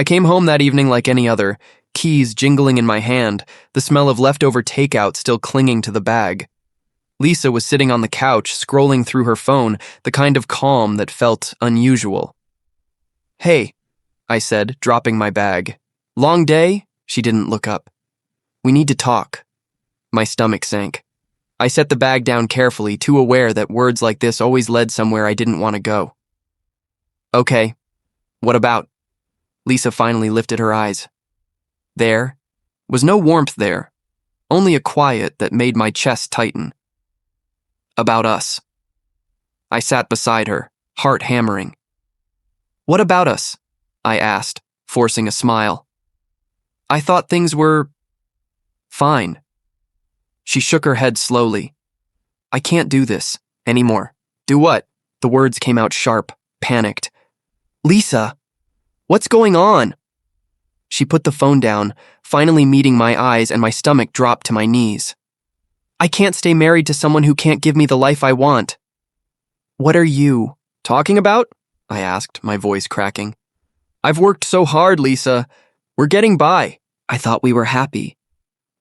I came home that evening like any other, keys jingling in my hand, the smell of leftover takeout still clinging to the bag. Lisa was sitting on the couch, scrolling through her phone, the kind of calm that felt unusual. "Hey," I said, dropping my bag. "Long day?" She didn't look up. "We need to talk." My stomach sank. I set the bag down carefully, too aware that words like this always led somewhere I didn't want to go. "Okay, what about?" Lisa finally lifted her eyes. There was no warmth there, only a quiet that made my chest tighten. "About us." I sat beside her, heart hammering. "What about us?" I asked, forcing a smile. "I thought things were fine." She shook her head slowly. "I can't do this anymore." "Do what?" The words came out sharp, panicked. "Lisa, what's going on?" She put the phone down, finally meeting my eyes, and my stomach dropped to my knees. "I can't stay married to someone who can't give me the life I want." "What are you talking about?" I asked, my voice cracking. "I've worked so hard, Lisa. We're getting by." "I thought we were happy."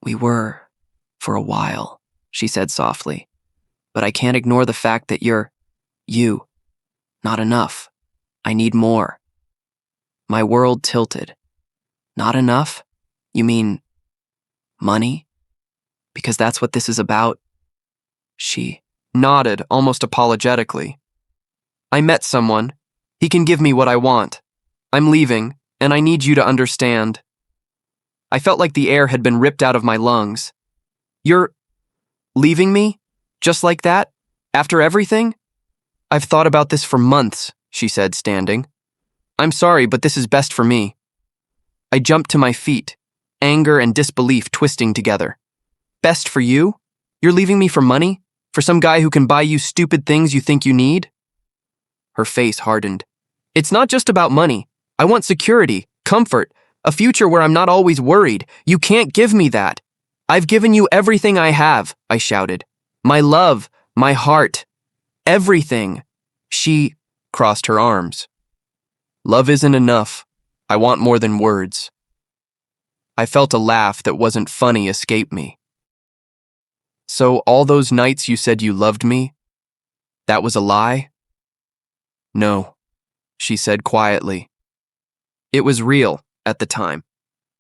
"We were, for a while," she said softly. "But I can't ignore the fact that you're not enough. I need more." My world tilted. "Not enough? You mean money? Because that's what this is about?" She nodded, almost apologetically. "I met someone. He can give me what I want. I'm leaving, and I need you to understand." I felt like the air had been ripped out of my lungs. "You're leaving me? Just like that? After everything?" "I've thought about this for months," she said, standing. "I'm sorry, but this is best for me." I jumped to my feet, anger and disbelief twisting together. "Best for you? You're leaving me for money? For some guy who can buy you stupid things you think you need?" Her face hardened. "It's not just about money. I want security, comfort, a future where I'm not always worried. You can't give me that. I've given you everything I have," I shouted. "My love, my heart, everything." She crossed her arms. "Love isn't enough. I want more than words." I felt a laugh that wasn't funny escape me. "So all those nights you said you loved me, that was a lie?" "No," she said quietly. "It was real at the time.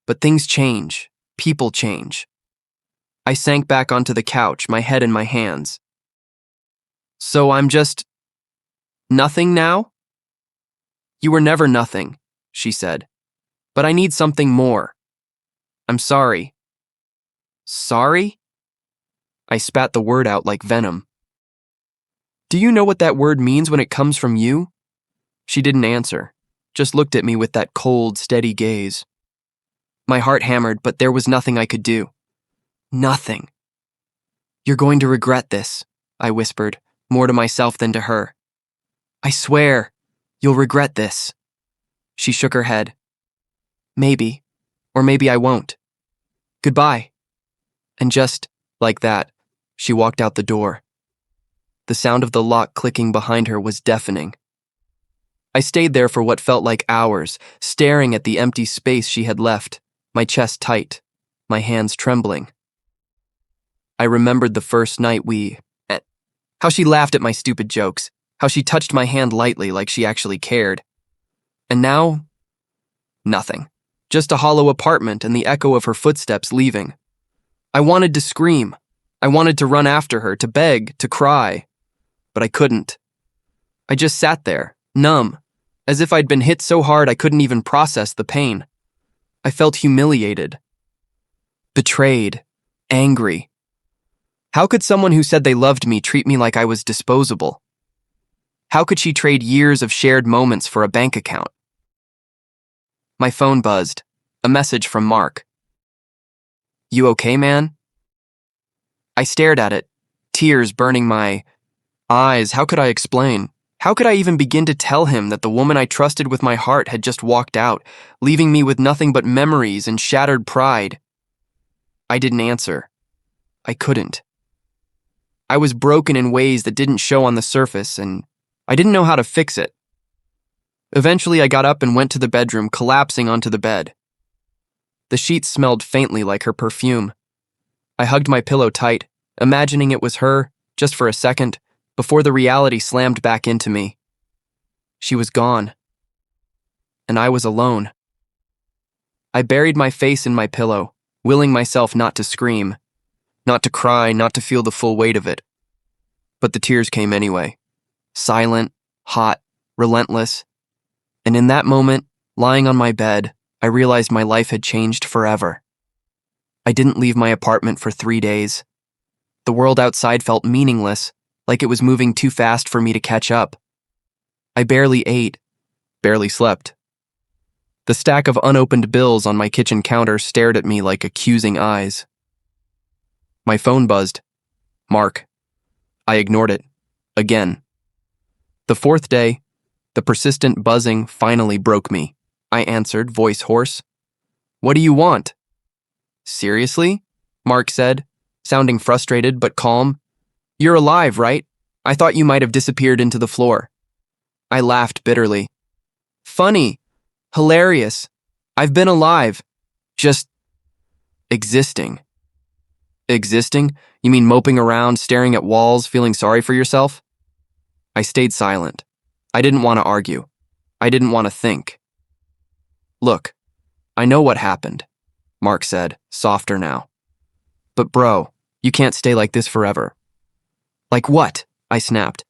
But things change. People change." I sank back onto the couch, my head in my hands. "So I'm just nothing now?" "You were never nothing," she said. "But I need something more. I'm sorry." "Sorry?" I spat the word out like venom. "Do you know what that word means when it comes from you?" She didn't answer, just looked at me with that cold, steady gaze. My heart hammered, but there was nothing I could do. Nothing. "You're going to regret this," I whispered, more to myself than to her. "I swear, you'll regret this." She shook her head. "Maybe, or maybe I won't. Goodbye." And just like that, she walked out the door. The sound of the lock clicking behind her was deafening. I stayed there for what felt like hours, staring at the empty space she had left, my chest tight, my hands trembling. I remembered the first night we met. How she laughed at my stupid jokes, how she touched my hand lightly like she actually cared. And now, nothing. Just a hollow apartment and the echo of her footsteps leaving. I wanted to scream. I wanted to run after her, to beg, to cry. But I couldn't. I just sat there, numb, as if I'd been hit so hard I couldn't even process the pain. I felt humiliated, betrayed, angry. How could someone who said they loved me treat me like I was disposable? How could she trade years of shared moments for a bank account? My phone buzzed. A message from Mark. "You okay, man?" I stared at it, tears burning my eyes. How could I explain? How could I even begin to tell him that the woman I trusted with my heart had just walked out, leaving me with nothing but memories and shattered pride? I didn't answer. I couldn't. I was broken in ways that didn't show on the surface, and I didn't know how to fix it. Eventually, I got up and went to the bedroom, collapsing onto the bed. The sheets smelled faintly like her perfume. I hugged my pillow tight, imagining it was her, just for a second, before the reality slammed back into me. She was gone. And I was alone. I buried my face in my pillow, willing myself not to scream, not to cry, not to feel the full weight of it. But the tears came anyway. Silent, hot, relentless. And in that moment, lying on my bed, I realized my life had changed forever. I didn't leave my apartment for 3 days. The world outside felt meaningless, like it was moving too fast for me to catch up. I barely ate, barely slept. The stack of unopened bills on my kitchen counter stared at me like accusing eyes. My phone buzzed. Mark. I ignored it. Again. The 4th day, the persistent buzzing finally broke me. I answered, voice hoarse. What do you want? Seriously? Mark said, sounding frustrated but calm. You're alive, right? I thought you might have disappeared into the floor. I laughed bitterly. Funny. Hilarious. I've been alive. Just existing. Existing? You mean moping around, staring at walls, feeling sorry for yourself? I stayed silent. I didn't want to argue. I didn't want to think. Look, I know what happened, Mark said, softer now. But bro, you can't stay like this forever. Like what? I snapped.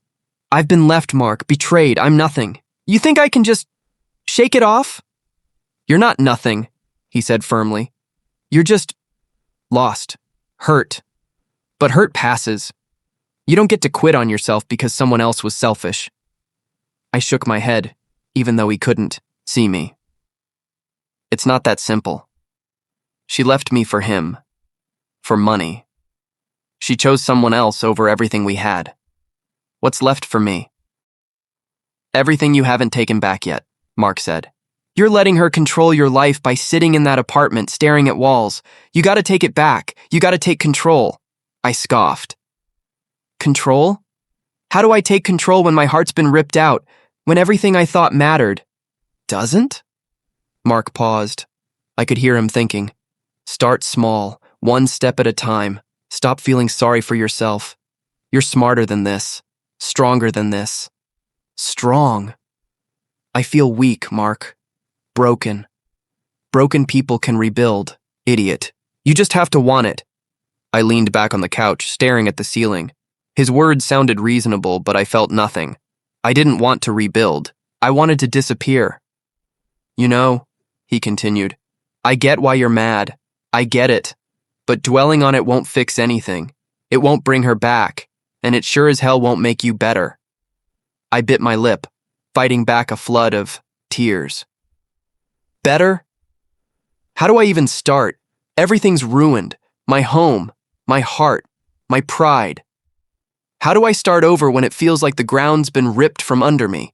I've been left, Mark, betrayed. I'm nothing. You think I can just shake it off? You're not nothing, he said firmly. You're just lost, hurt. But hurt passes. You don't get to quit on yourself because someone else was selfish. I shook my head, even though he couldn't see me. It's not that simple. She left me for him, for money. She chose someone else over everything we had. What's left for me? Everything you haven't taken back yet, Mark said. You're letting her control your life by sitting in that apartment staring at walls. You gotta take it back. You gotta take control. I scoffed. Control? How do I take control when my heart's been ripped out, when everything I thought mattered doesn't? Mark paused. I could hear him thinking. Start small, one step at a time. Stop feeling sorry for yourself. You're smarter than this, stronger than this. Strong. I feel weak, Mark. Broken. Broken people can rebuild, idiot. You just have to want it. I leaned back on the couch, staring at the ceiling. His words sounded reasonable, but I felt nothing. I didn't want to rebuild. I wanted to disappear. You know, he continued, I get why you're mad. I get it. But dwelling on it won't fix anything. It won't bring her back, and it sure as hell won't make you better. I bit my lip, fighting back a flood of tears. Better? How do I even start? Everything's ruined. My home, my heart, my pride. How do I start over when it feels like the ground's been ripped from under me?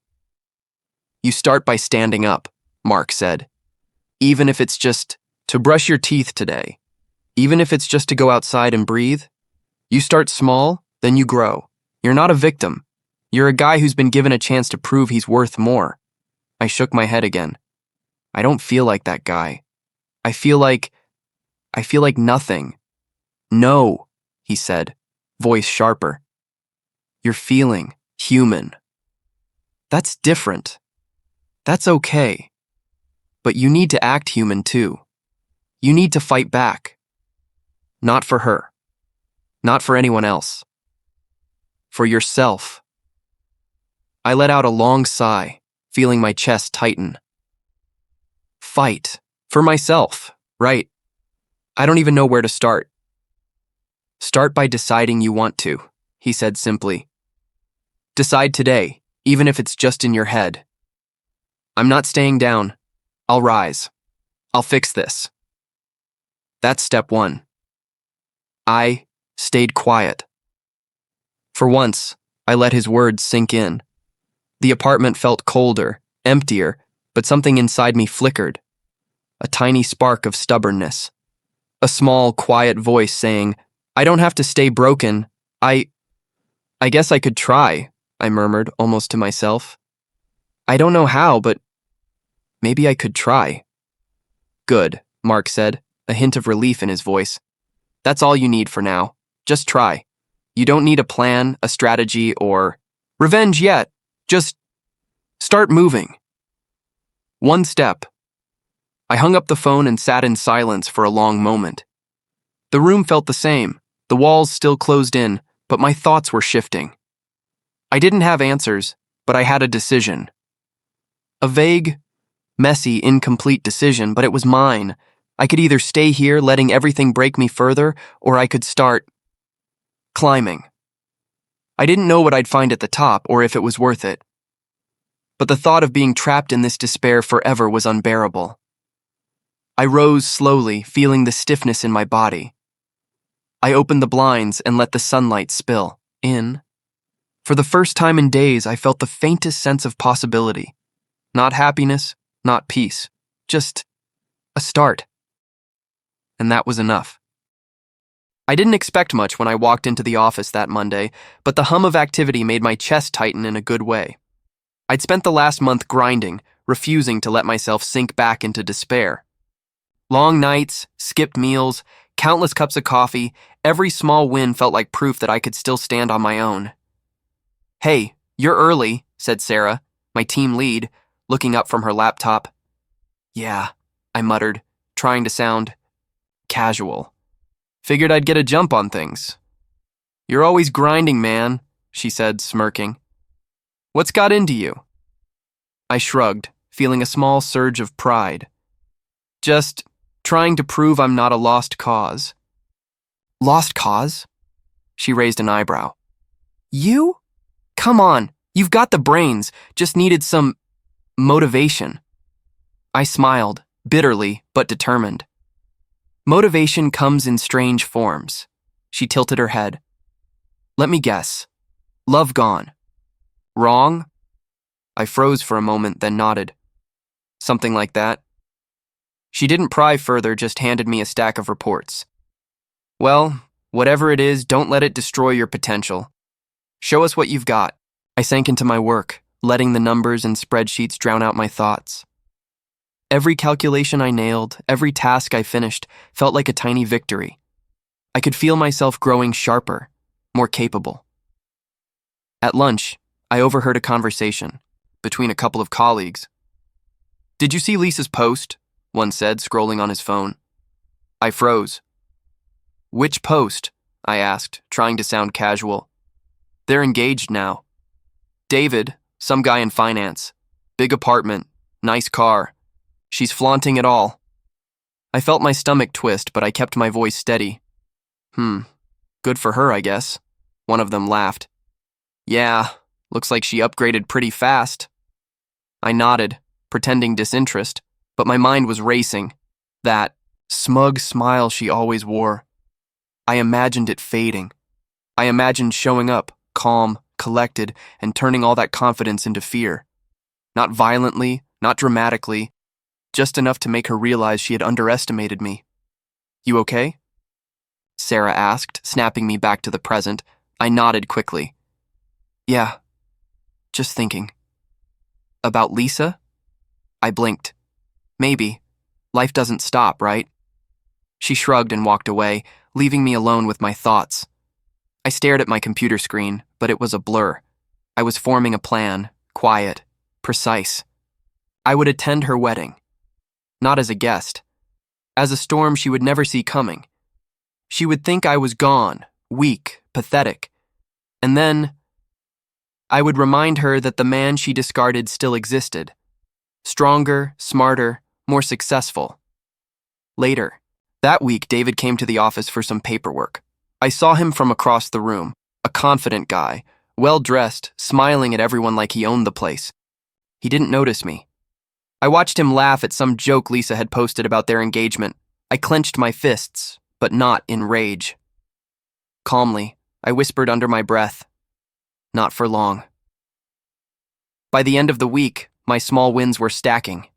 You start by standing up, Mark said. Even if it's just to brush your teeth today. Even if it's just to go outside and breathe. You start small, then you grow. You're not a victim. You're a guy who's been given a chance to prove he's worth more. I shook my head again. I don't feel like that guy. I feel like nothing. No, he said, voice sharper. You're feeling human. That's different. That's okay. But you need to act human too. You need to fight back. Not for her. Not for anyone else. For yourself. I let out a long sigh, feeling my chest tighten. Fight. For myself, right? I don't even know where to start. Start by deciding you want to, he said simply. Decide today, even if it's just in your head. I'm not staying down. I'll rise. I'll fix this. That's step 1. I stayed quiet. For once, I let his words sink in. The apartment felt colder, emptier, but something inside me flickered. A tiny spark of stubbornness. A small, quiet voice saying, I don't have to stay broken. I guess I could try, I murmured, almost to myself. I don't know how, but maybe I could try. Good, Mark said, a hint of relief in his voice. That's all you need for now. Just try. You don't need a plan, a strategy, or revenge yet. Just start moving. One step. I hung up the phone and sat in silence for a long moment. The room felt the same, the walls still closed in, but my thoughts were shifting. I didn't have answers, but I had a decision. A vague, messy, incomplete decision, but it was mine. I could either stay here letting everything break me further, or I could start climbing. I didn't know what I'd find at the top or if it was worth it. But the thought of being trapped in this despair forever was unbearable. I rose slowly, feeling the stiffness in my body. I opened the blinds and let the sunlight spill in. For the first time in days, I felt the faintest sense of possibility. Not happiness, not peace, just a start. And that was enough. I didn't expect much when I walked into the office that Monday, but the hum of activity made my chest tighten in a good way. I'd spent the last month grinding, refusing to let myself sink back into despair. Long nights, skipped meals, countless cups of coffee, every small win felt like proof that I could still stand on my own. "Hey, you're early," said Sarah, my team lead, looking up from her laptop. "Yeah," I muttered, trying to sound casual. "Figured I'd get a jump on things." "You're always grinding, man," she said, smirking. "What's got into you?" I shrugged, feeling a small surge of pride. "Just trying to prove I'm not a lost cause." "Lost cause?" She raised an eyebrow. "You? Come on, you've got the brains, just needed some motivation." I smiled, bitterly but determined. "Motivation comes in strange forms." She tilted her head. "Let me guess. Love gone." "Wrong?" I froze for a moment, then nodded. "Something like that." She didn't pry further, just handed me a stack of reports. "Well, whatever it is, don't let it destroy your potential. Show us what you've got." I sank into my work, letting the numbers and spreadsheets drown out my thoughts. Every calculation I nailed, every task I finished, felt like a tiny victory. I could feel myself growing sharper, more capable. At lunch, I overheard a conversation between a couple of colleagues. "Did you see Lisa's post?" one said, scrolling on his phone. I froze. "Which post?" I asked, trying to sound casual. "They're engaged now. David, some guy in finance. Big apartment, nice car. She's flaunting it all." I felt my stomach twist, but I kept my voice steady. Good for her, I guess." One of them laughed. "Yeah, looks like she upgraded pretty fast." I nodded, pretending disinterest, but my mind was racing. That smug smile she always wore. I imagined it fading. I imagined showing up, calm, collected, and turning all that confidence into fear. Not violently, not dramatically, just enough to make her realize she had underestimated me. "You okay?" Sarah asked, snapping me back to the present. I nodded quickly. "Yeah, just thinking." "About Lisa?" I blinked. "Maybe. Life doesn't stop, right?" She shrugged and walked away, leaving me alone with my thoughts. I stared at my computer screen, but it was a blur. I was forming a plan, quiet, precise. I would attend her wedding. Not as a guest. As a storm she would never see coming. She would think I was gone, weak, pathetic. And then I would remind her that the man she discarded still existed. Stronger, smarter, more successful. Later, that week, David came to the office for some paperwork. I saw him from across the room, a confident guy, well-dressed, smiling at everyone like he owned the place. He didn't notice me. I watched him laugh at some joke Lisa had posted about their engagement. I clenched my fists, but not in rage. Calmly, I whispered under my breath, "Not for long." By the end of the week, my small wins were stacking.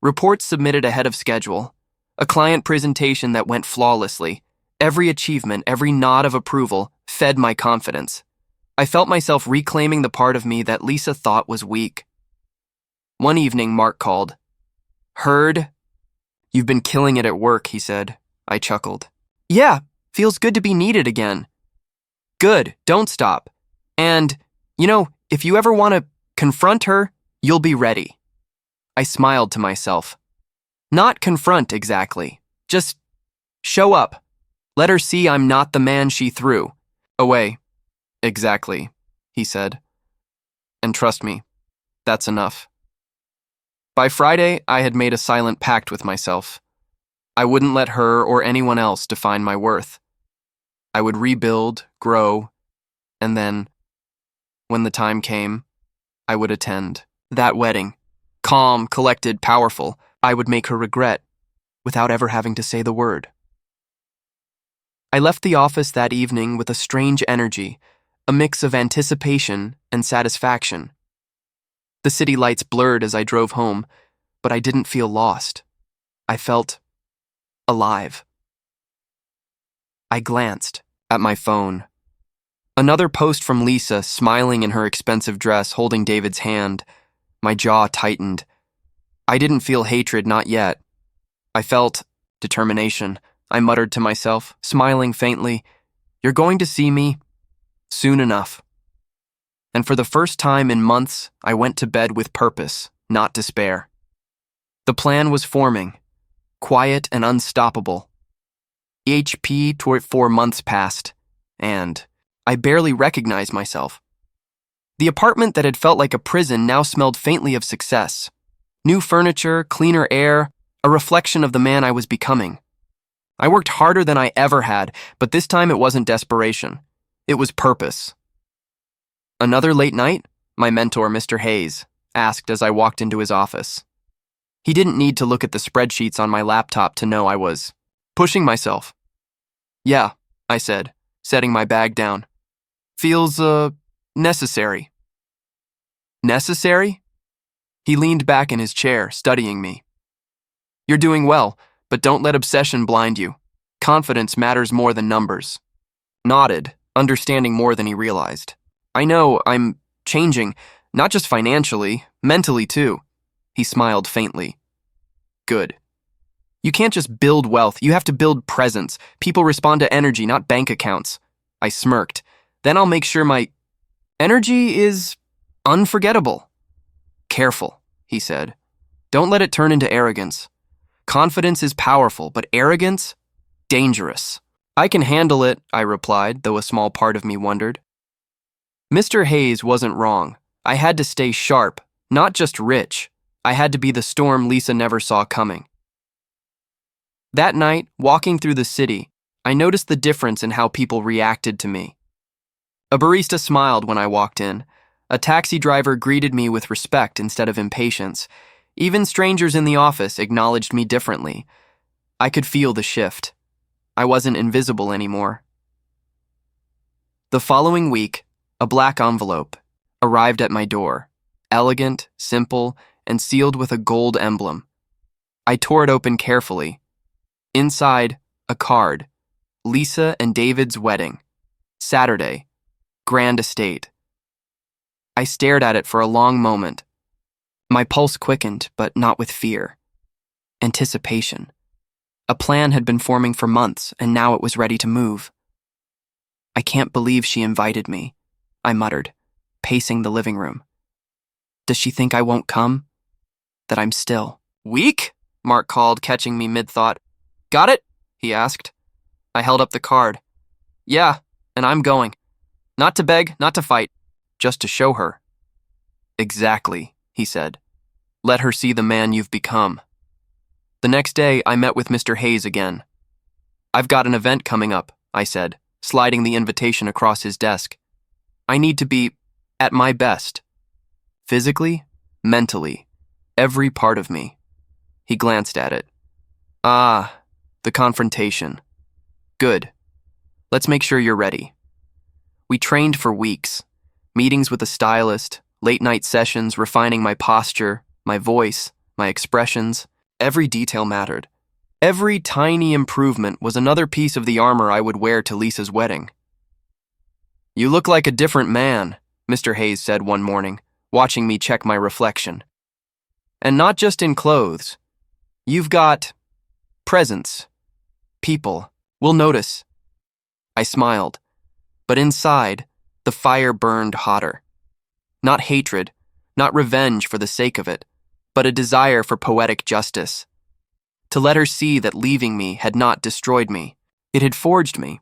Reports submitted ahead of schedule, a client presentation that went flawlessly. Every achievement, every nod of approval fed my confidence. I felt myself reclaiming the part of me that Lisa thought was weak. One evening, Mark called. Heard? You've been killing it at work, he said. I chuckled. Yeah, feels good to be needed again. Good, don't stop. And, if you ever want to confront her, you'll be ready. I smiled to myself. Not confront exactly. Just show up. Let her see I'm not the man she threw away. Exactly, he said. And trust me, that's enough. By Friday, I had made a silent pact with myself. I wouldn't let her or anyone else define my worth. I would rebuild, grow, and then, when the time came, I would attend that wedding. Calm, collected, powerful, I would make her regret without ever having to say the word. I left the office that evening with a strange energy, a mix of anticipation and satisfaction. The city lights blurred as I drove home, but I didn't feel lost. I felt alive. I glanced at my phone. Another post from Lisa, smiling in her expensive dress, holding David's hand. My jaw tightened. I didn't feel hatred, not yet. I felt determination. I muttered to myself, smiling faintly, "You're going to see me soon enough." And for the first time in months, I went to bed with purpose, not despair. The plan was forming, quiet and unstoppable. HP 4 months passed, and I barely recognized myself. The apartment that had felt like a prison now smelled faintly of success. New furniture, cleaner air, a reflection of the man I was becoming. I worked harder than I ever had, but this time it wasn't desperation. It was purpose. Another late night? My mentor, Mr. Hayes, asked as I walked into his office. He didn't need to look at the spreadsheets on my laptop to know I was pushing myself. Yeah, I said, setting my bag down. Feels, necessary. Necessary? He leaned back in his chair, studying me. You're doing well, but don't let obsession blind you. Confidence matters more than numbers. Nodded, understanding more than he realized. I know, I'm changing, not just financially, mentally too. He smiled faintly. Good. You can't just build wealth, you have to build presence. People respond to energy, not bank accounts. I smirked. Then I'll make sure my energy is unforgettable. Careful, he said. Don't let it turn into arrogance. Confidence is powerful, but arrogance? Dangerous. I can handle it, I replied, though a small part of me wondered. Mr. Hayes wasn't wrong. I had to stay sharp, not just rich. I had to be the storm Lisa never saw coming. That night, walking through the city, I noticed the difference in how people reacted to me. A barista smiled when I walked in. A taxi driver greeted me with respect instead of impatience. Even strangers in the office acknowledged me differently. I could feel the shift. I wasn't invisible anymore. The following week, a black envelope arrived at my door, elegant, simple, and sealed with a gold emblem. I tore it open carefully. Inside, a card. Lisa and David's wedding. Saturday. Grand estate. I stared at it for a long moment. My pulse quickened, but not with fear. Anticipation. A plan had been forming for months, and now it was ready to move. I can't believe she invited me, I muttered, pacing the living room. Does she think I won't come? That I'm still weak? Mark called, catching me mid-thought. Got it? He asked. I held up the card. Yeah, and I'm going. Not to beg, not to fight, just to show her. Exactly, he said. Let her see the man you've become. The next day, I met with Mr. Hayes again. I've got an event coming up, I said, sliding the invitation across his desk. I need to be at my best. Physically, mentally, every part of me. He glanced at it. Ah, the confrontation. Good. Let's make sure you're ready. We trained for weeks. Meetings with a stylist, late-night sessions refining my posture, my voice, my expressions. Every detail mattered. Every tiny improvement was another piece of the armor I would wear to Lisa's wedding. You look like a different man, Mr. Hayes said one morning, watching me check my reflection. And not just in clothes. You've got presence. People will notice. I smiled, but inside, the fire burned hotter. Not hatred, not revenge for the sake of it, but a desire for poetic justice. To let her see that leaving me had not destroyed me. It had forged me.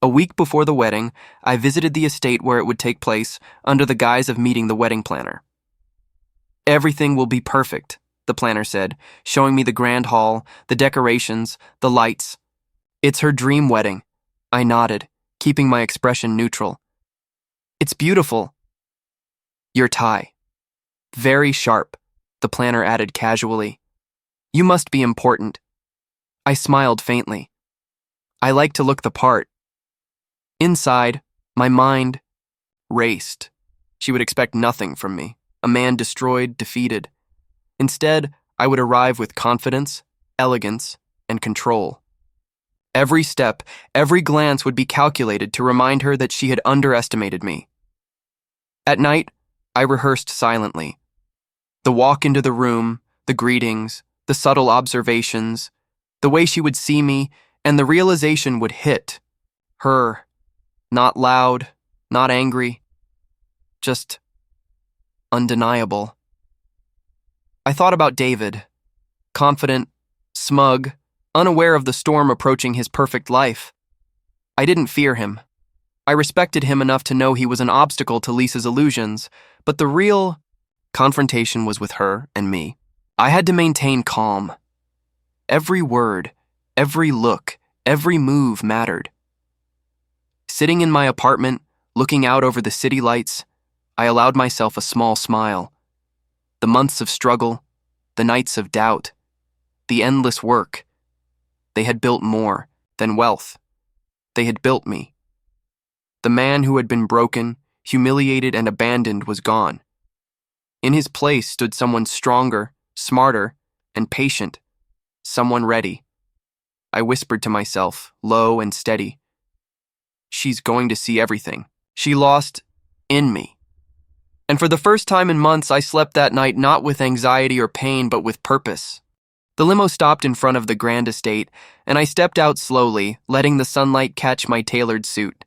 A week before the wedding, I visited the estate where it would take place under the guise of meeting the wedding planner. Everything will be perfect, the planner said, showing me the grand hall, the decorations, the lights. It's her dream wedding. I nodded, keeping my expression neutral. It's beautiful. Your tie. Very sharp, the planner added casually. You must be important. I smiled faintly. I like to look the part. Inside, my mind raced. She would expect nothing from me, a man destroyed, defeated. Instead, I would arrive with confidence, elegance, and control. Every step, every glance would be calculated to remind her that she had underestimated me. At night, I rehearsed silently. The walk into the room, the greetings, the subtle observations, the way she would see me, and the realization would hit. Her. Not loud, not angry, just undeniable. I thought about David, confident, smug, unaware of the storm approaching his perfect life. I didn't fear him. I respected him enough to know he was an obstacle to Lisa's illusions, but the real confrontation was with her and me. I had to maintain calm. Every word, every look, every move mattered. Sitting in my apartment, looking out over the city lights, I allowed myself a small smile. The months of struggle, the nights of doubt, the endless work, they had built more than wealth. They had built me. The man who had been broken, humiliated, and abandoned was gone. In his place stood someone stronger, smarter, and patient, someone ready. I whispered to myself, low and steady. She's going to see everything. She lost in me. And for the first time in months, I slept that night not with anxiety or pain, but with purpose. The limo stopped in front of the grand estate, and I stepped out slowly, letting the sunlight catch my tailored suit.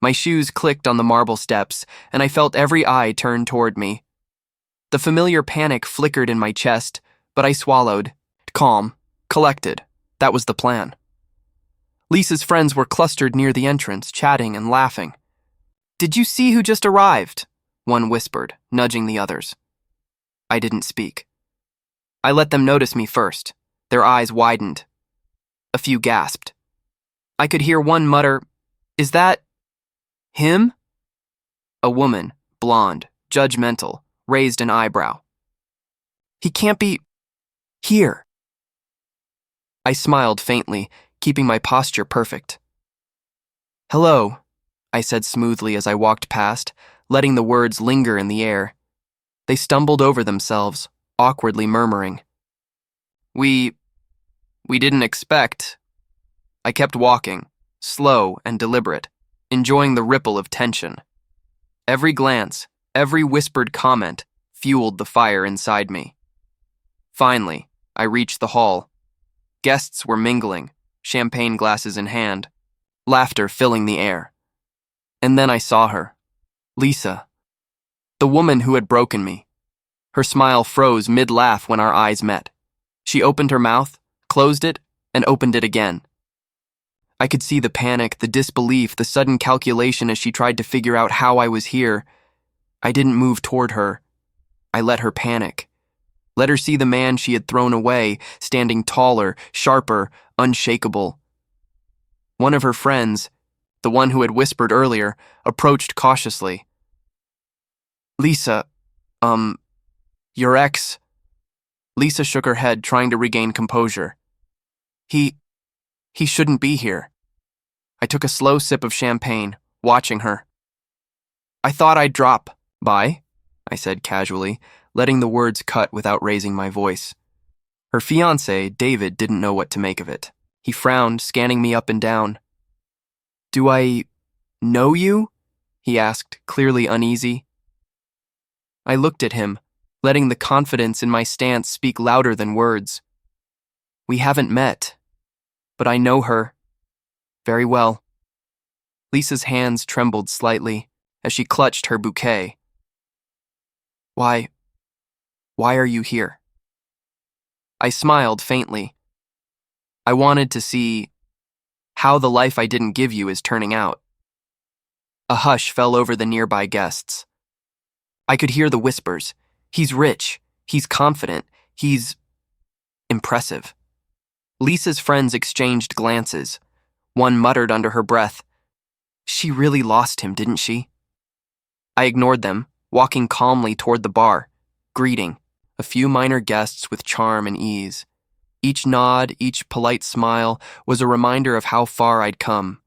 My shoes clicked on the marble steps, and I felt every eye turn toward me. The familiar panic flickered in my chest, but I swallowed. Calm, collected. That was the plan. Lisa's friends were clustered near the entrance, chatting and laughing. "Did you see who just arrived?" one whispered, nudging the others. I didn't speak. I let them notice me first. Their eyes widened. A few gasped. I could hear one mutter, "Is that him?" A woman, blonde, judgmental, raised an eyebrow. "He can't be here." I smiled faintly, keeping my posture perfect. "Hello," I said smoothly as I walked past, letting the words linger in the air. They stumbled over themselves, awkwardly murmuring. We didn't expect." I kept walking, slow and deliberate, enjoying the ripple of tension. Every glance, every whispered comment fueled the fire inside me. Finally, I reached the hall. Guests were mingling, champagne glasses in hand, laughter filling the air. And then I saw her, Lisa, the woman who had broken me. Her smile froze mid-laugh when our eyes met. She opened her mouth, closed it, and opened it again. I could see the panic, the disbelief, the sudden calculation as she tried to figure out how I was here. I didn't move toward her. I let her panic. Let her see the man she had thrown away, standing taller, sharper, unshakable. One of her friends, the one who had whispered earlier, approached cautiously. "Lisa, your ex..." Lisa shook her head, trying to regain composure. He shouldn't be here." I took a slow sip of champagne, watching her. "I thought I'd drop by," I said casually, letting the words cut without raising my voice. Her fiancé, David, didn't know what to make of it. He frowned, scanning me up and down. "Do I know you?" he asked, clearly uneasy. I looked at him, letting the confidence in my stance speak louder than words. We haven't met, but I know her very well. Lisa's hands trembled slightly as she clutched her bouquet. Why are you here? I smiled faintly. I wanted to see how the life I didn't give you is turning out. A hush fell over the nearby guests. I could hear the whispers. He's rich. He's confident. He's impressive. Lisa's friends exchanged glances. One muttered under her breath, "She really lost him, didn't she?" I ignored them, walking calmly toward the bar, greeting a few minor guests with charm and ease. Each nod, each polite smile was a reminder of how far I'd come.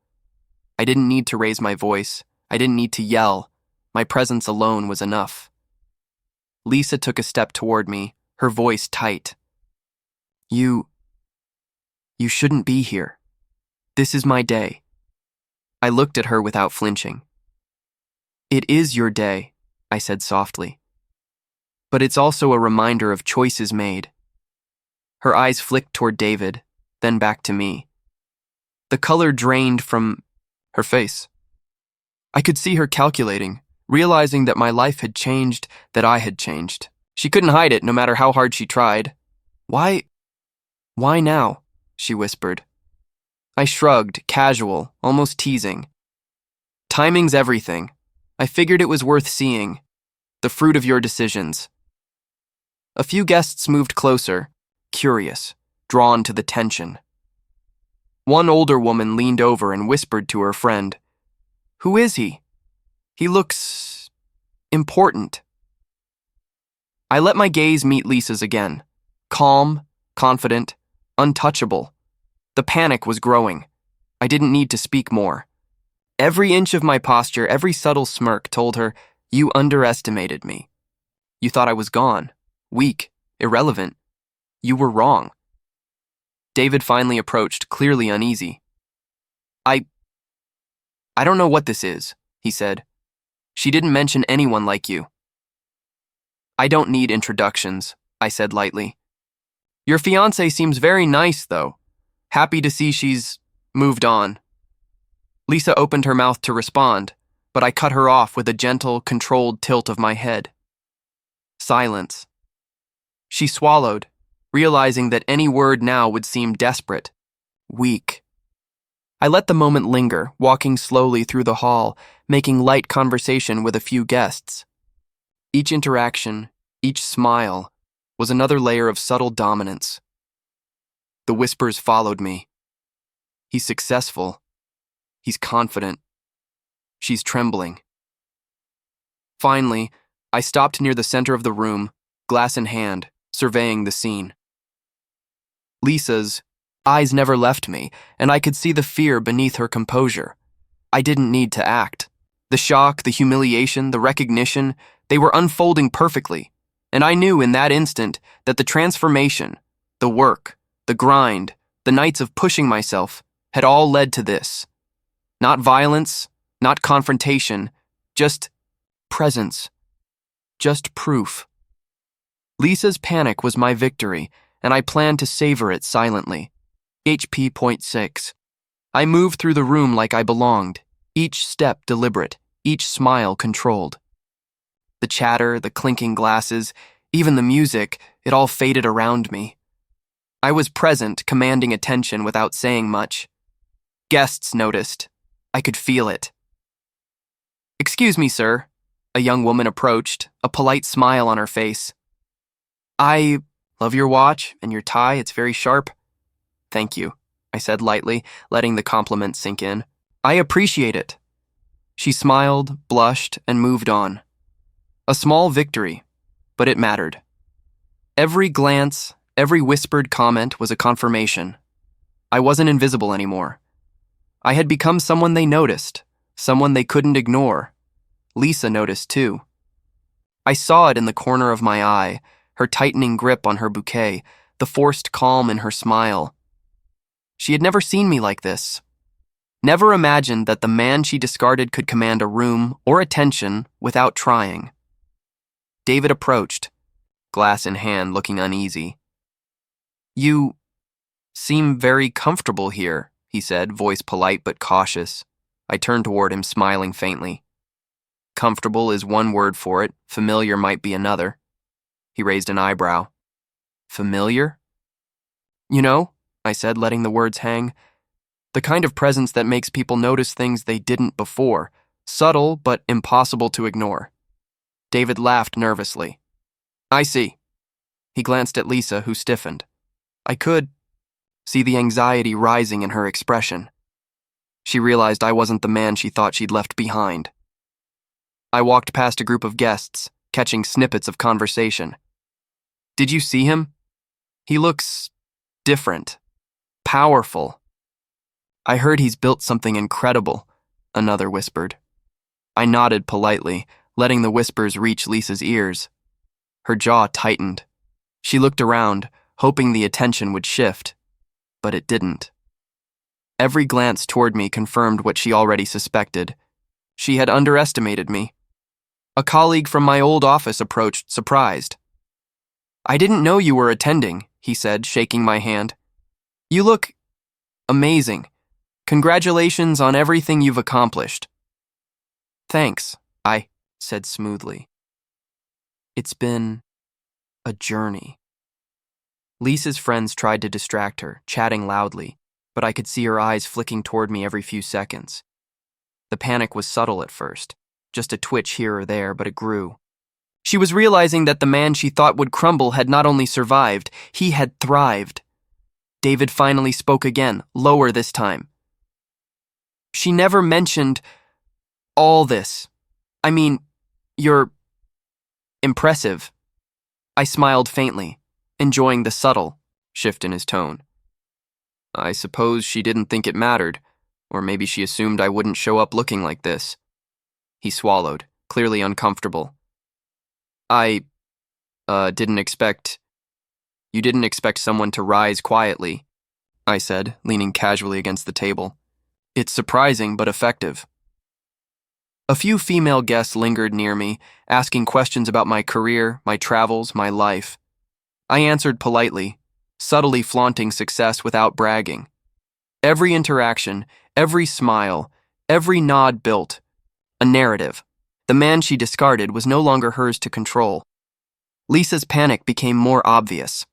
I didn't need to raise my voice. I didn't need to yell. My presence alone was enough. Lisa took a step toward me, her voice tight. You shouldn't be here. This is my day." I looked at her without flinching. "It is your day," I said softly. "But it's also a reminder of choices made." Her eyes flicked toward David, then back to me. The color drained from her face. I could see her calculating, realizing that my life had changed, that I had changed. She couldn't hide it, no matter how hard she tried. Why now?" she whispered. I shrugged, casual, almost teasing. "Timing's everything. I figured it was worth seeing. The fruit of your decisions." A few guests moved closer, curious, drawn to the tension. One older woman leaned over and whispered to her friend, "Who is he? He looks important." I let my gaze meet Lisa's again. Calm, confident, untouchable. The panic was growing. I didn't need to speak more. Every inch of my posture, every subtle smirk told her, "You underestimated me. You thought I was gone, weak, irrelevant. You were wrong." David finally approached, clearly uneasy. I don't know what this is," he said. "She didn't mention anyone like you." "I don't need introductions," I said lightly. "Your fiancé seems very nice, though. Happy to see she's moved on." Lisa opened her mouth to respond, but I cut her off with a gentle, controlled tilt of my head. Silence. She swallowed, realizing that any word now would seem desperate, weak. I let the moment linger, walking slowly through the hall, making light conversation with a few guests. Each interaction, each smile, was another layer of subtle dominance. The whispers followed me. He's successful. He's confident. She's trembling. Finally, I stopped near the center of the room, glass in hand, surveying the scene. Lisa's eyes never left me, and I could see the fear beneath her composure. I didn't need to act. The shock, the humiliation, the recognition, they were unfolding perfectly, and I knew in that instant that the transformation, the work, the grind, the nights of pushing myself, had all led to this. Not violence, not confrontation, just presence, just proof. Lisa's panic was my victory, and I planned to savor it silently. HP.6. I moved through the room like I belonged, each step deliberate, each smile controlled. The chatter, the clinking glasses, even the music, it all faded around me. I was present, commanding attention without saying much. Guests noticed. I could feel it. "Excuse me, sir." A young woman approached, a polite smile on her face. "I love your watch and your tie, it's very sharp." "Thank you," I said lightly, letting the compliment sink in. "I appreciate it." She smiled, blushed, and moved on. A small victory, but it mattered. Every glance, every whispered comment was a confirmation. I wasn't invisible anymore. I had become someone they noticed, someone they couldn't ignore. Lisa noticed too. I saw it in the corner of my eye, her tightening grip on her bouquet, the forced calm in her smile. She had never seen me like this. Never imagined that the man she discarded could command a room or attention without trying. David approached, glass in hand, looking uneasy. "You seem very comfortable here," he said, voice polite but cautious. I turned toward him, smiling faintly. "Comfortable is one word for it, familiar might be another." He raised an eyebrow. "Familiar?" "You know," I said, letting the words hang, "the kind of presence that makes people notice things they didn't before, subtle but impossible to ignore." David laughed nervously. "I see." He glanced at Lisa, who stiffened. I could see the anxiety rising in her expression. She realized I wasn't the man she thought she'd left behind. I walked past a group of guests, catching snippets of conversation. "Did you see him? He looks different, powerful." "I heard he's built something incredible," another whispered. I nodded politely, letting the whispers reach Lisa's ears. Her jaw tightened. She looked around, hoping the attention would shift, but it didn't. Every glance toward me confirmed what she already suspected. She had underestimated me. A colleague from my old office approached, surprised. "I didn't know you were attending," he said, shaking my hand. "You look amazing. Congratulations on everything you've accomplished." "Thanks," I said smoothly. "It's been a journey." Lisa's friends tried to distract her, chatting loudly, but I could see her eyes flicking toward me every few seconds. The panic was subtle at first, just a twitch here or there, but it grew. She was realizing that the man she thought would crumble had not only survived, he had thrived. David finally spoke again, lower this time. "She never mentioned all this. I mean, you're impressive." I smiled faintly, enjoying the subtle shift in his tone. "I suppose she didn't think it mattered, or maybe she assumed I wouldn't show up looking like this." He swallowed, clearly uncomfortable. "I, didn't expect... You didn't expect someone to rise quietly," I said, leaning casually against the table. "It's surprising but effective." A few female guests lingered near me, asking questions about my career, my travels, my life. I answered politely, subtly flaunting success without bragging. Every interaction, every smile, every nod built a narrative. The man she discarded was no longer hers to control. Lisa's panic became more obvious.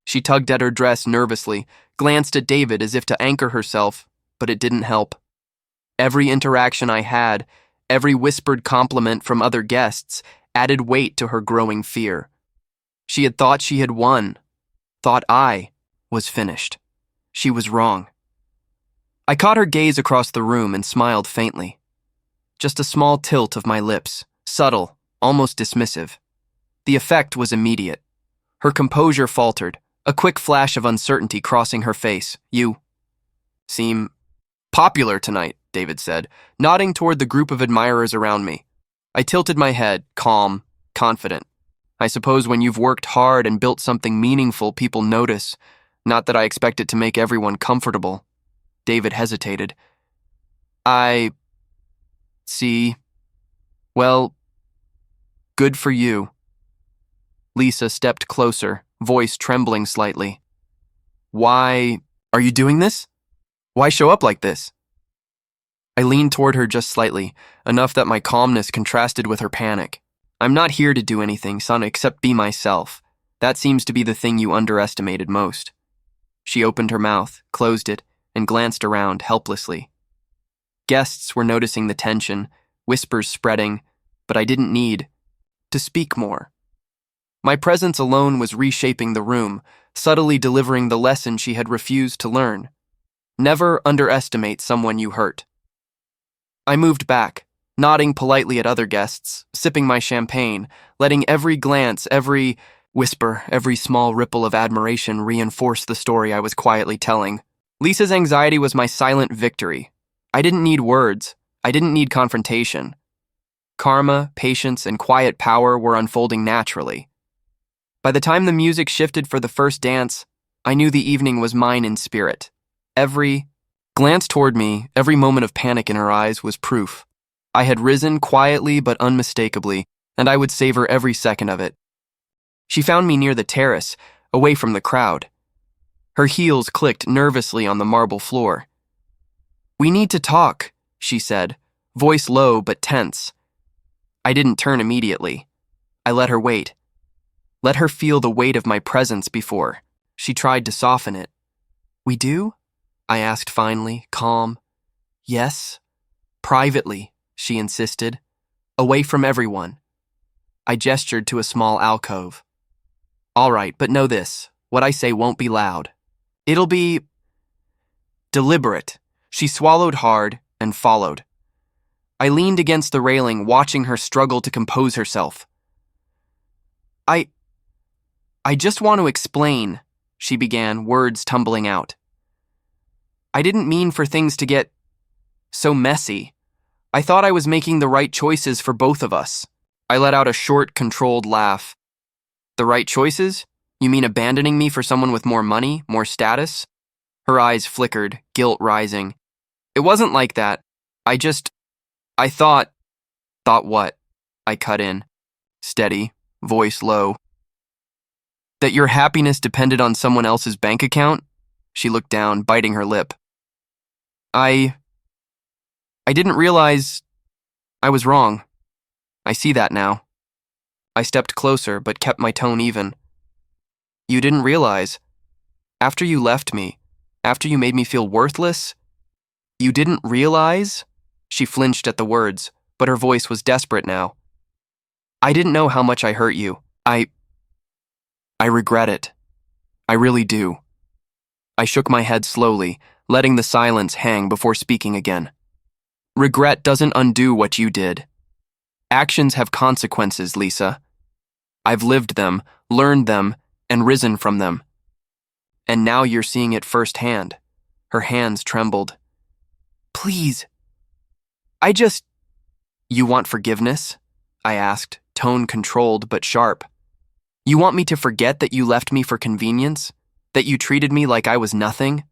She tugged at her dress nervously, glanced at David as if to anchor herself, but it didn't help. Every interaction I had, every whispered compliment from other guests, added weight to her growing fear. She had thought she had won, thought I was finished. She was wrong. I caught her gaze across the room and smiled faintly. Just a small tilt of my lips, subtle, almost dismissive. The effect was immediate. Her composure faltered, a quick flash of uncertainty crossing her face. "You seem popular tonight," David said, nodding toward the group of admirers around me. I tilted my head, calm, confident. "I suppose when you've worked hard and built something meaningful, people notice. Not that I expect it to make everyone comfortable." David hesitated. "I see. Well, good for you." Lisa stepped closer, voice trembling slightly. "Why are you doing this? Why show up like this?" I leaned toward her just slightly, enough that my calmness contrasted with her panic. "I'm not here to do anything, son, except be myself. That seems to be the thing you underestimated most." She opened her mouth, closed it, and glanced around helplessly. Guests were noticing the tension, whispers spreading, but I didn't need to speak more. My presence alone was reshaping the room, subtly delivering the lesson she had refused to learn. Never underestimate someone you hurt. I moved back, nodding politely at other guests, sipping my champagne, letting every glance, every whisper, every small ripple of admiration reinforce the story I was quietly telling. Lisa's anxiety was my silent victory. I didn't need words. I didn't need confrontation. Karma, patience, and quiet power were unfolding naturally. By the time the music shifted for the first dance, I knew the evening was mine in spirit. Every glance toward me, every moment of panic in her eyes was proof. I had risen quietly but unmistakably, and I would savor every second of it. She found me near the terrace, away from the crowd. Her heels clicked nervously on the marble floor. "We need to talk," she said, voice low but tense. I didn't turn immediately. I let her wait. Let her feel the weight of my presence before she tried to soften it. "We do?" I asked finally, calm. "Yes. Privately," she insisted. "Away from everyone." I gestured to a small alcove. "All right, but know this. What I say won't be loud. It'll be deliberate." She swallowed hard and followed. I leaned against the railing, watching her struggle to compose herself. I just want to explain," she began, words tumbling out. "I didn't mean for things to get so messy. I thought I was making the right choices for both of us." I let out a short, controlled laugh. "The right choices? You mean abandoning me for someone with more money, more status?" Her eyes flickered, guilt rising. "It wasn't like that. I thought..." "Thought what?" I cut in. Steady, voice low. "That your happiness depended on someone else's bank account?" She looked down, biting her lip. I didn't realize I was wrong. I see that now." I stepped closer, but kept my tone even. "You didn't realize? After you left me, after you made me feel worthless? You didn't realize?" She flinched at the words, but her voice was desperate now. "I didn't know how much I hurt you. I regret it. I really do." I shook my head slowly, letting the silence hang before speaking again. "Regret doesn't undo what you did. Actions have consequences, Lisa. I've lived them, learned them, and risen from them. And now you're seeing it firsthand." Her hands trembled. "Please. You want forgiveness?" I asked, tone controlled but sharp. "You want me to forget that you left me for convenience? That you treated me like I was nothing?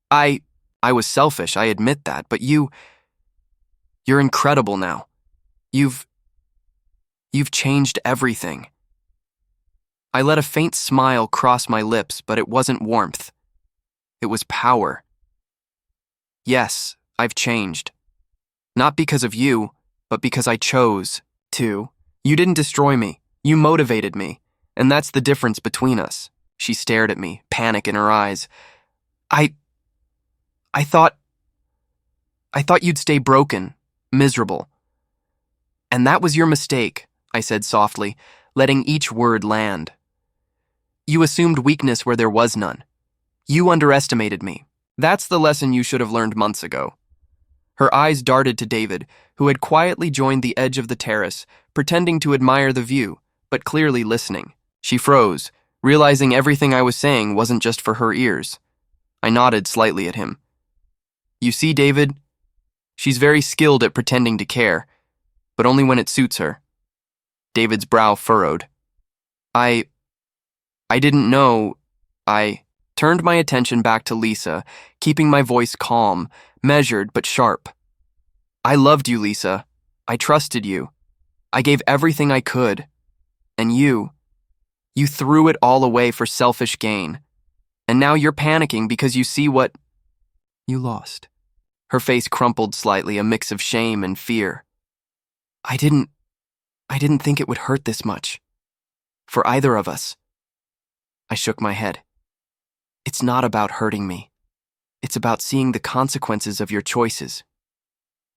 I was selfish, I admit that, but you're incredible now. You've changed everything." I let a faint smile cross my lips, but it wasn't warmth. It was power. "Yes, I've changed. Not because of you, but because I chose to. You didn't destroy me. You motivated me. And that's the difference between us." She stared at me, panic in her eyes. I thought you'd stay broken, miserable." "And that was your mistake," I said softly, letting each word land. "You assumed weakness where there was none. You underestimated me. That's the lesson you should have learned months ago." Her eyes darted to David, who had quietly joined the edge of the terrace, pretending to admire the view, but clearly listening. She froze, realizing everything I was saying wasn't just for her ears. I nodded slightly at him. "You see, David? She's very skilled at pretending to care, but only when it suits her." David's brow furrowed. I didn't know." I turned my attention back to Lisa, keeping my voice calm, measured but sharp. "I loved you, Lisa. I trusted you. I gave everything I could. And you threw it all away for selfish gain. And now you're panicking because you see what you lost." Her face crumpled slightly, a mix of shame and fear. I didn't think it would hurt this much. For either of us." I shook my head. "It's not about hurting me. It's about seeing the consequences of your choices.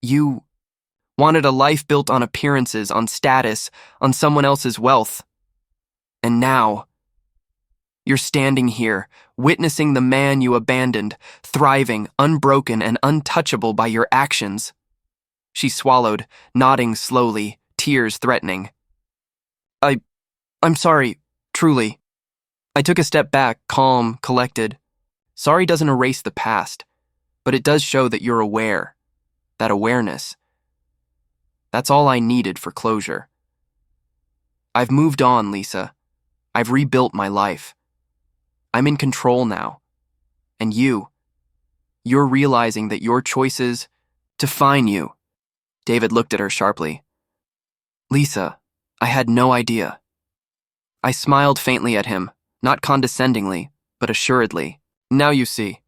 You wanted a life built on appearances, on status, on someone else's wealth. And now, you're standing here, witnessing the man you abandoned, thriving, unbroken, and untouchable by your actions." She swallowed, nodding slowly, tears threatening. I'm sorry, truly." I took a step back, calm, collected. Sorry doesn't erase the past, but it does show that you're aware. That awareness. That's all I needed for closure. I've moved on, Lisa. I've rebuilt my life. I'm in control now. And you're realizing that your choices define you. David looked at her sharply. "Lisa, I had no idea." I smiled faintly at him, not condescendingly, but assuredly. Now you see.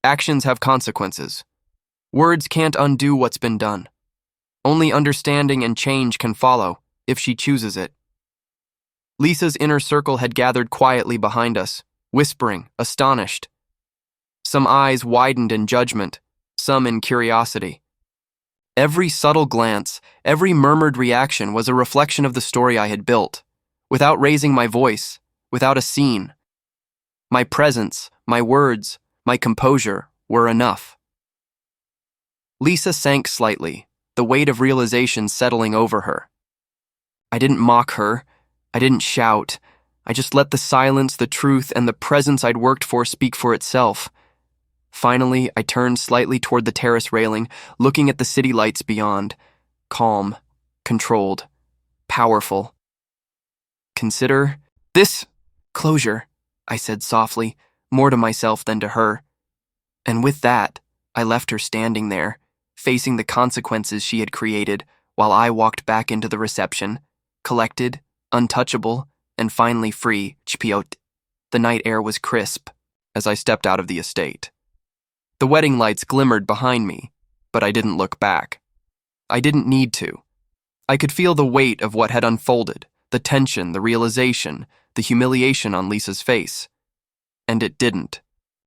Actions have consequences. Words can't undo what's been done. Only understanding and change can follow, if she chooses it. Lisa's inner circle had gathered quietly behind us, whispering, astonished. Some eyes widened in judgment, some in curiosity. Every subtle glance, every murmured reaction was a reflection of the story I had built, without raising my voice, without a scene. My presence, my words, my composure were enough. Lisa sank slightly, the weight of realization settling over her. I didn't mock her. I didn't shout. I just let the silence, the truth, and the presence I'd worked for speak for itself. Finally, I turned slightly toward the terrace railing, looking at the city lights beyond. Calm, controlled, powerful. Consider this closure, I said softly, more to myself than to her. And with that, I left her standing there, facing the consequences she had created, while I walked back into the reception, collected, untouchable, and finally free. The night air was crisp as I stepped out of the estate. The wedding lights glimmered behind me, but I didn't look back. I didn't need to. I could feel the weight of what had unfolded, the tension, the realization, the humiliation on Lisa's face. And it didn't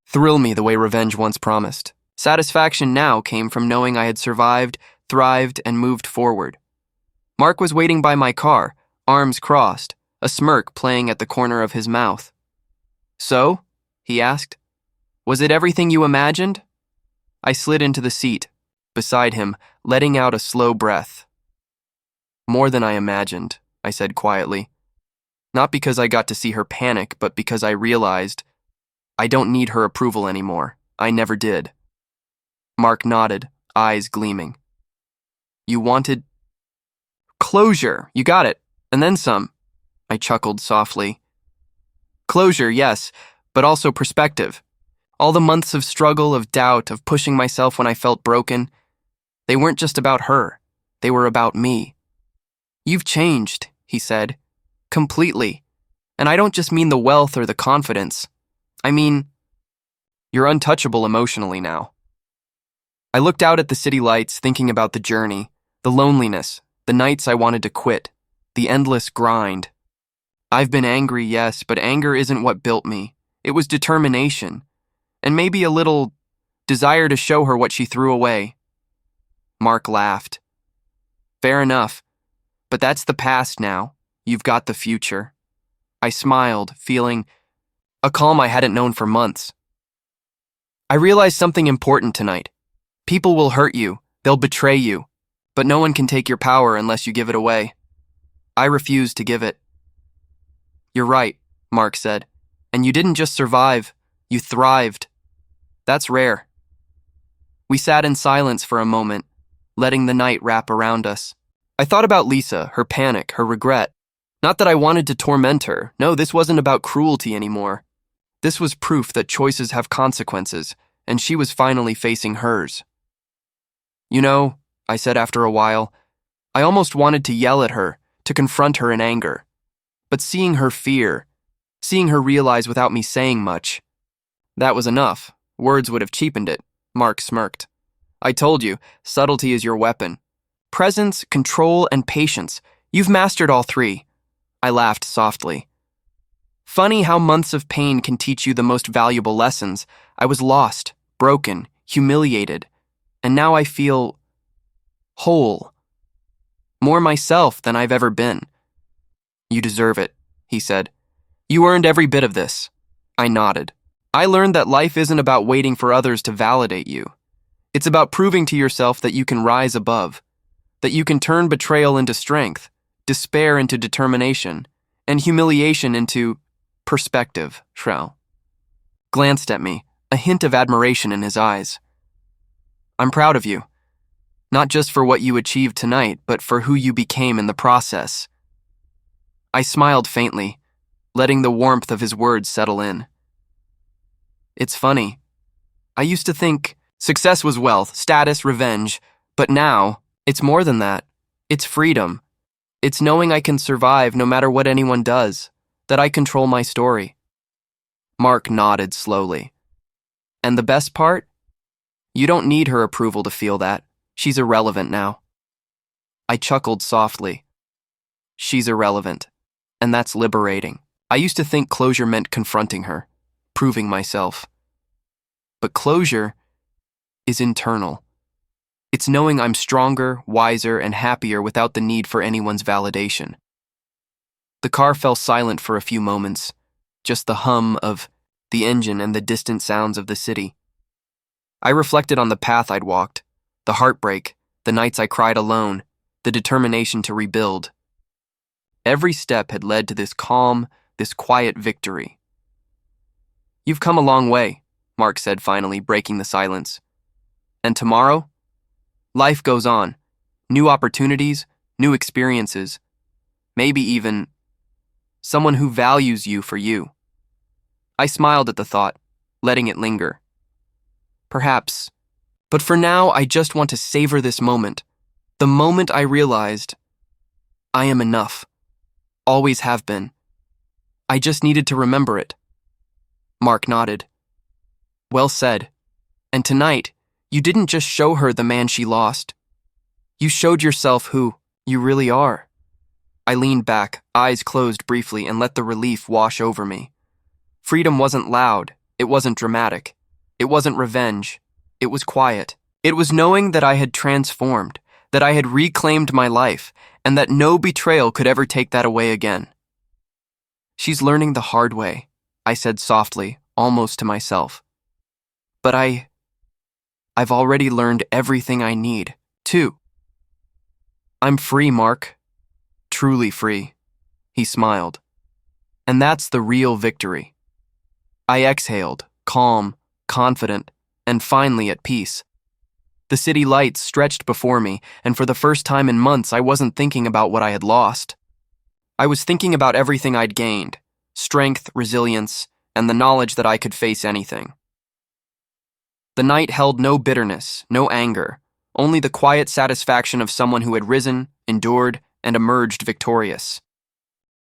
thrill me the way revenge once promised. Satisfaction now came from knowing I had survived, thrived, and moved forward. Mark was waiting by my car, arms crossed, a smirk playing at the corner of his mouth. "So?" he asked. "Was it everything you imagined?" I slid into the seat, beside him, letting out a slow breath. "More than I imagined," I said quietly. Not because I got to see her panic, but because I realized I don't need her approval anymore. I never did. Mark nodded, eyes gleaming. "You wanted closure. You got it. And then some." I chuckled softly. "Closure, yes, but also perspective. All the months of struggle, of doubt, of pushing myself when I felt broken, they weren't just about her. They were about me." "You've changed," he said. "Completely. And I don't just mean the wealth or the confidence. I mean, you're untouchable emotionally now." I looked out at the city lights, thinking about the journey, the loneliness, the nights I wanted to quit, the endless grind. I've been angry, yes, but anger isn't what built me. It was determination, and maybe a little desire to show her what she threw away. Mark laughed. "Fair enough, but that's the past now. You've got the future." I smiled, feeling a calm I hadn't known for months. "I realized something important tonight. People will hurt you, they'll betray you, but no one can take your power unless you give it away. I refuse to give it." "You're right," Mark said, "and you didn't just survive, you thrived. That's rare." We sat in silence for a moment, letting the night wrap around us. I thought about Lisa, her panic, her regret. Not that I wanted to torment her. No, this wasn't about cruelty anymore. This was proof that choices have consequences, and she was finally facing hers. "You know," I said after a while, "I almost wanted to yell at her, to confront her in anger. But seeing her fear, seeing her realize without me saying much, that was enough. Words would have cheapened it." Mark smirked. "I told you, subtlety is your weapon. Presence, control, and patience. You've mastered all three." I laughed softly. Funny how months of pain can teach you the most valuable lessons. I was lost, broken, humiliated, and now I feel whole. More myself than I've ever been. "You deserve it," he said. "You earned every bit of this." I nodded. I learned that life isn't about waiting for others to validate you. It's about proving to yourself that you can rise above, that you can turn betrayal into strength, despair into determination, and humiliation into perspective. Shao glanced at me, a hint of admiration in his eyes. "I'm proud of you, not just for what you achieved tonight, but for who you became in the process." I smiled faintly, letting the warmth of his words settle in. "It's funny. I used to think success was wealth, status, revenge, but now it's more than that. It's freedom. It's knowing I can survive no matter what anyone does, That I control my story. Mark nodded slowly. And the best part? You don't need her approval to feel that. She's irrelevant now. I chuckled softly. She's irrelevant. And that's liberating. I used to think closure meant confronting her, proving myself. But closure is internal. It's knowing I'm stronger, wiser, and happier without the need for anyone's validation. The car fell silent for a few moments, just the hum of the engine and the distant sounds of the city. I reflected on the path I'd walked, the heartbreak, the nights I cried alone, the determination to rebuild. Every step had led to this calm, this quiet victory. You've come a long way, Mark said finally, breaking the silence. And tomorrow? Life goes on. New opportunities, new experiences. Maybe even someone who values you for you. I smiled at the thought, letting it linger. Perhaps. But for now, I just want to savor this moment. The moment I realized I am enough. Always have been. I just needed to remember it. Mark nodded. Well said. And tonight, you didn't just show her the man she lost. You showed yourself who you really are. I leaned back, eyes closed briefly, and let the relief wash over me. Freedom wasn't loud. It wasn't dramatic. It wasn't revenge. It was quiet. It was knowing that I had transformed, that I had reclaimed my life, and that no betrayal could ever take that away again. She's learning the hard way, I said softly, almost to myself. But I've already learned everything I need, too. I'm free, Mark. Truly free. He smiled. And that's the real victory. I exhaled, calm, confident, and finally at peace. The city lights stretched before me, and for the first time in months, I wasn't thinking about what I had lost. I was thinking about everything I'd gained: strength, resilience, and the knowledge that I could face anything. The night held no bitterness, no anger, only the quiet satisfaction of someone who had risen, endured, and emerged victorious.